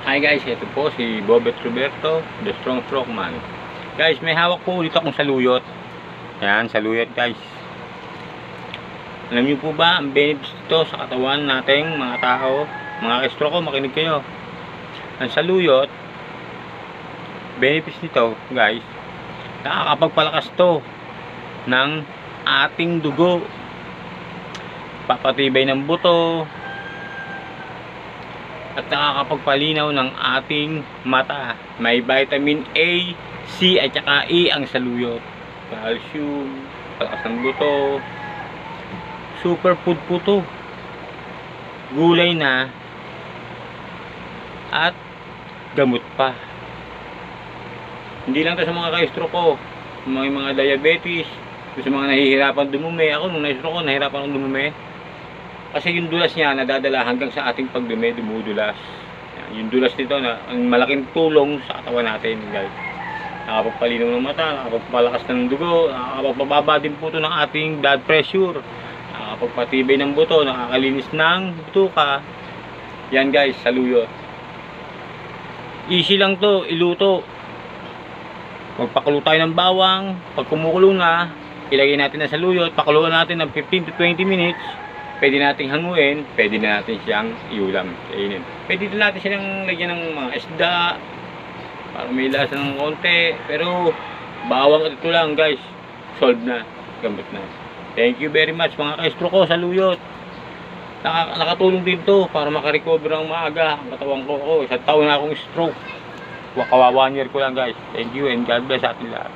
Hi guys, ito po si Bobet Roberto, The Strong Strongman. Guys, may hawak po ulit akong saluyot. Ayan, saluyot guys. Alam niyo po ba ang benefits nito sa katawan nating mga tao? Mga kestro ko, makinig kayo. Ang saluyot, benefits nito guys, nakakapagpalakas to ng ating dugo, papatibay ng buto, at nakakapagpalinaw ng ating mata. May vitamin A, C at saka E ang saluyot. Calcium, palakas ng buto. Superfood po to. Gulay na at gamot pa. Hindi lang to sa mga ka-stroke ko, may mga diabetes, sa mga nahihirapan dumumi. Ako nung na-stroke ko, nahihirapan akong dumumi. Kasi yung dulas niya nadadala hanggang sa ating pagdumi, dumudulas. Yung dulas nito na ang malaking tulong sa katawan natin, guys. Nakakapagpalinaw ng mata, nakakapagpalakas ng dugo, nakakapagpababa din po ito ng ating blood pressure, nakakapagpatibay ng buto, nakakalinis ng butuka. Yan guys, saluyot. Easy lang to, iluto. Magpakulo tayo ng bawang, pag kumukulo na, ilagay natin na saluyot, pakuluan natin ng 15 to 20 minutes. Pwede nating hanguin, pwede na natin siyang iulam, kainin. Pwede din natin siyang lagyan ng mga isda para may lasa ng konti. Pero bawang at ito lang guys, solve na, gamot na. Thank you very much mga ka-stroke ko, saluyot. Nakatulong din to para makarecover ng maaga ang katawan ko. Isang taon na akong stroke. Kawawa 1 year ko lang guys. Thank you and God bless atin lahat.